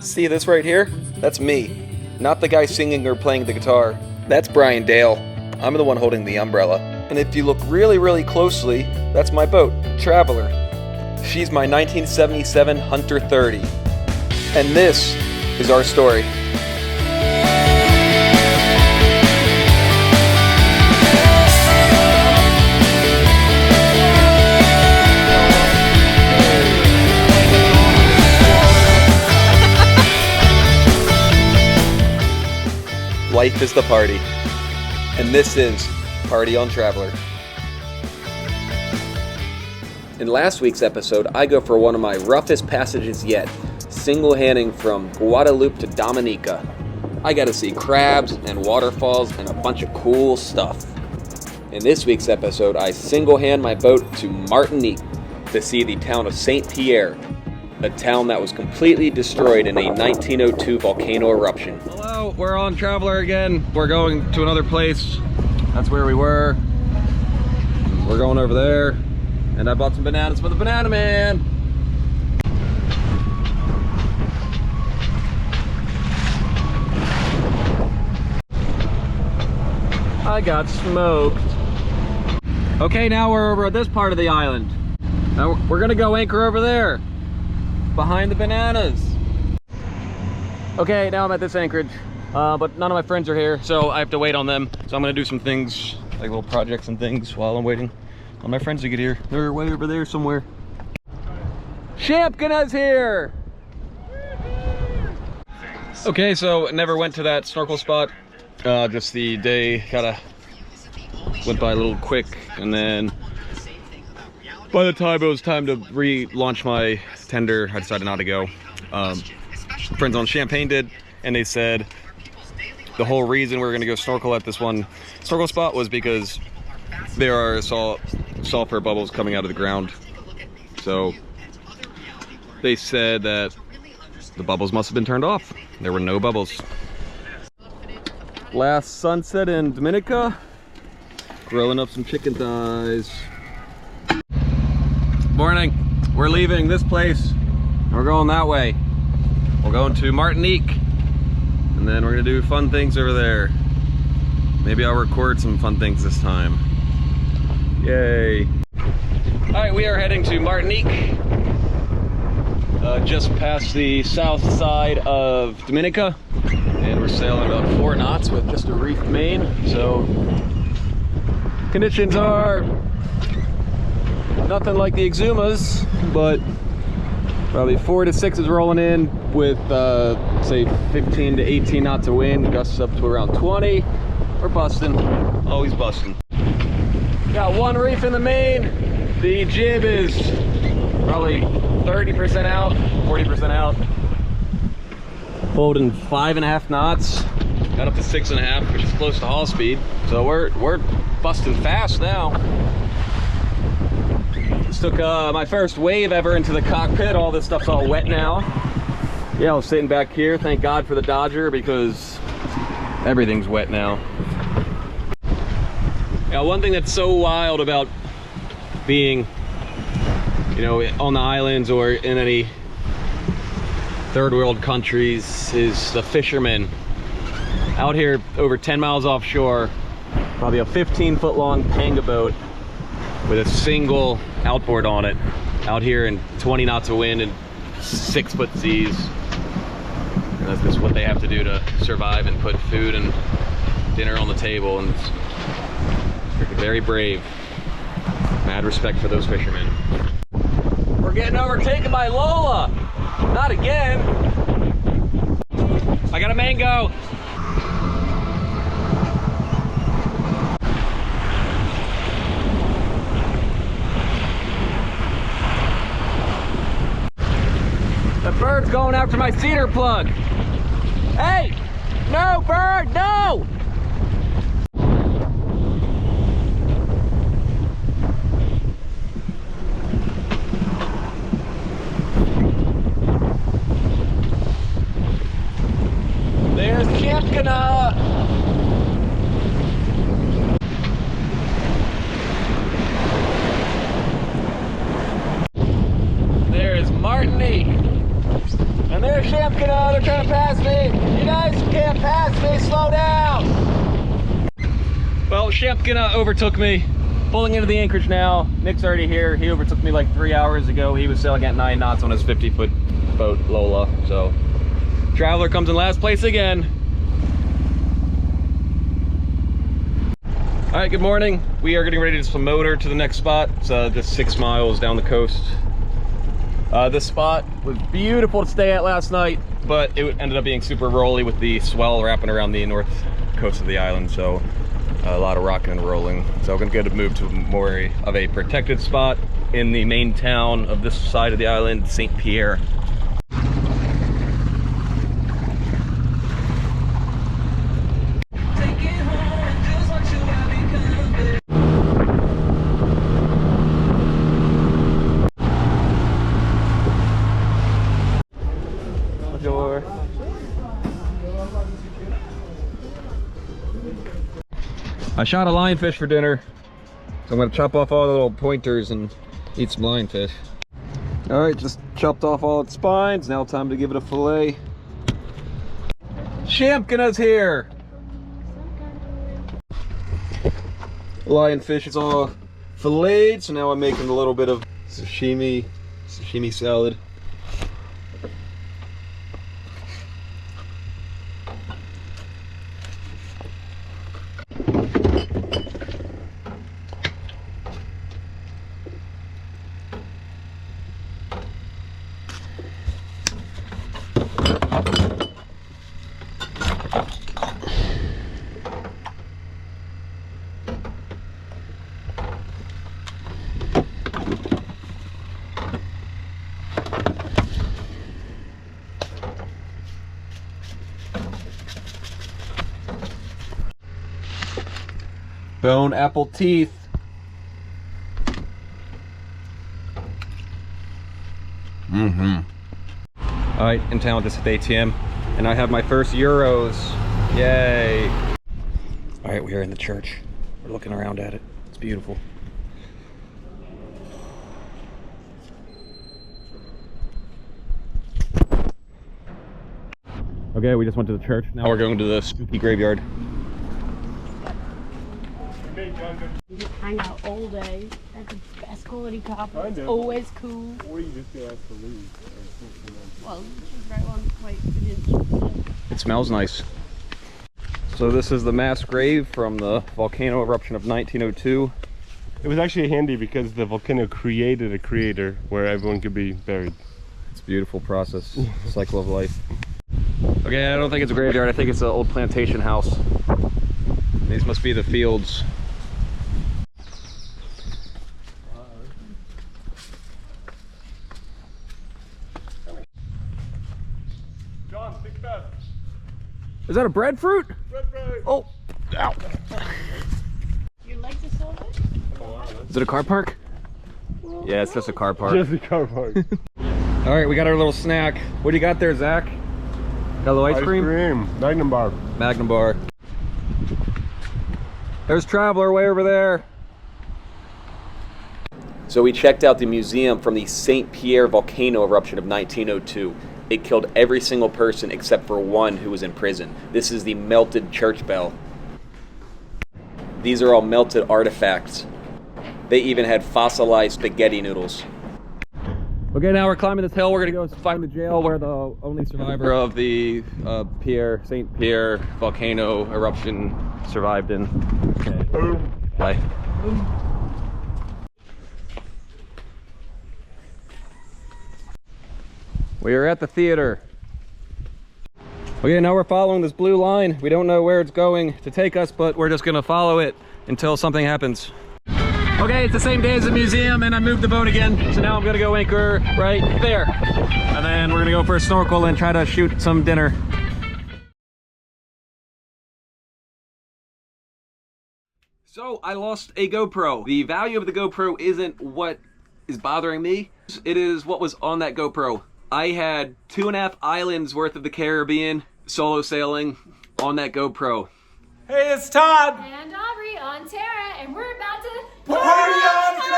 See this right here? That's me. Not the guy singing or playing the guitar. That's Brian Dale. I'm the one holding the umbrella. And if you look really closely, that's my boat, Traveler. She's my 1977 Hunter 30. And this is our story. Life is the party, and this is PartyOnTraveler. In last week's episode, I go for one of my roughest passages yet, single-handing from Guadeloupe to Dominica. I got to see crabs and waterfalls and a bunch of cool stuff. In this week's episode, I single-hand my boat to Martinique to see the town of St Pierre, a town that was completely destroyed in a 1902 volcano eruption. Hello, we're on Traveler again. We're going to another place. That's where we were. We're going over there. And I bought some bananas for the banana man. I got smoked. Okay, now we're over at this part of the island. Now we're gonna go anchor over there, behind the bananas. Okay, now I'm at this anchorage, but none of my friends are here, so I have to wait on them. So I'm gonna do some things, like little projects and things while I'm waiting on my friends to get here. They're way over there somewhere. Champkana's here! Okay, so never went to that snorkel spot. Just the day kinda went by a little quick, and then by the time it was time to relaunch my tender, I decided not to go. Friends on Champagne did, and they said the whole reason we were going to go snorkel at this one snorkel spot was because there are sulfur bubbles coming out of the ground. So they said that the bubbles must have been turned off. There were no bubbles. Last sunset in Dominica, grilling up some chicken thighs. Morning. We're leaving this place. We're going that way. We're going to Martinique, and then we're gonna do fun things over there. Maybe I'll record some fun things this time. Yay. All right, we are heading to Martinique. Just past the south side of Dominica, and we're sailing about 4 knots with just a reefed main. So conditions are nothing like the Exumas, but probably 4 to 6 is rolling in with say 15 to 18 knots of wind, gusts up to around 20. We're busting, always busting. Got one reef in the main. The jib is probably 30% out, 40% out. Holding 5.5 knots. Got up to 6.5, which is close to haul speed. So we're busting fast now. Just took my first wave ever into the cockpit. All this stuff's all wet now. Yeah, I was sitting back here. Thank God for the Dodger, because everything's wet now. Yeah, one thing that's so wild about being, you know, on the islands or in any third world countries is the fishermen. Out here over 10 miles offshore, probably a 15-foot long panga boat with a single outboard on it, out here in 20 knots of wind and 6-foot seas. And that's just what they have to do to survive and put food and dinner on the table, and they're very brave. Mad respect for those fishermen. We're getting overtaken by Lola! Not again! I got a mango! The bird's going after my cedar plug. Hey! No, bird, no! There's Champkana! There's Martinique! And there's Champkana are trying to pass me. You guys can't pass me. Slow down. Well, Shempkina overtook me. Pulling into the anchorage now. Nick's already here. He overtook me like 3 hours ago. He was sailing at 9 knots on his 50-foot boat, Lola. So, Traveler comes in last place again. All right, good morning. We are getting ready to swim motor to the next spot. It's just 6 miles down the coast. This spot was beautiful to stay at last night, but it ended up being super rolly with the swell wrapping around the north coast of the island. So, a lot of rocking and rolling. So we're gonna get to move to more of a protected spot in the main town of this side of the island, St Pierre. I shot a lionfish for dinner, so I'm gonna chop off all the little pointers and eat some lionfish. All right, just chopped off all its spines. Now time to give it a fillet. Shempkina's here. Lionfish is all filleted, so now I'm making a little bit of sashimi salad. Bone apple teeth. All right, in town just at the ATM, and I have my first euros. Yay! All right, we are in the church. We're looking around at it. It's beautiful. Okay, we just went to the church. Now we're going to the spooky graveyard. You just hang out all day. That's the best quality carpet. It's always cool. Or you just get asked to leave. Well, she's right on. Wait, it smells nice. So this is the mass grave from the volcano eruption of 1902. It was actually handy because the volcano created a crater where everyone could be buried. It's a beautiful process. Cycle of life. Okay, I don't think it's a graveyard. I think it's an old plantation house. These must be the fields. John, pick that. Is that a breadfruit? Breadfruit. Oh, ow. Your legs are so good. Is it a car park? Yeah, it's just a car park. Just a car park. All right, we got our little snack. What do you got there, Zach? Got a little ice cream? Magnum bar. Magnum bar. There's Traveler way over there. So we checked out the museum from the St Pierre volcano eruption of 1902. It killed every single person except for one who was in prison. This is the melted church bell. These are all melted artifacts. They even had fossilized spaghetti noodles. Okay, now we're climbing this hill. We're gonna go find the jail where the only survivor of the St Pierre volcano eruption survived in. Okay. Bye. We are at the theater. Okay, now we're following this blue line. We don't know where it's going to take us, but we're just gonna follow it until something happens. Okay, it's the same day as the museum, and I moved the boat again. So now I'm gonna go anchor right there. And then we're gonna go for a snorkel and try to shoot some dinner. So I lost a GoPro. The value of the GoPro isn't what is bothering me. It is what was on that GoPro. I had 2.5 islands worth of the Caribbean solo sailing on that GoPro. Hey, it's Todd! And Aubrey on Terra, and we're about to Party on